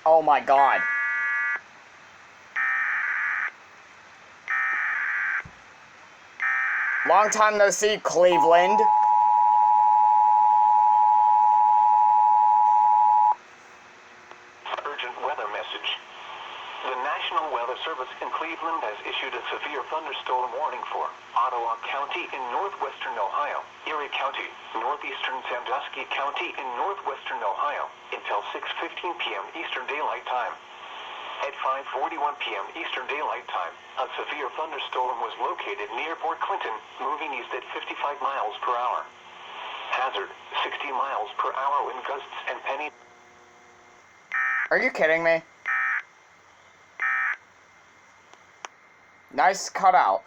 Oh my god. Long time no see, Cleveland. Urgent weather message. The National Weather Service in Cleveland has issued a severe thunderstorm warning for Ottawa County in northwestern Ohio, Erie County, northeastern Sandusky County in northwestern Ohio until 6:15 p.m. Eastern Daylight Time. At 5:41 p.m. Eastern Daylight Time, a severe thunderstorm was located near Port Clinton, moving east at 55 miles per hour. Hazard, 60 miles per hour wind gusts and penny. Are you kidding me? Nice cutout.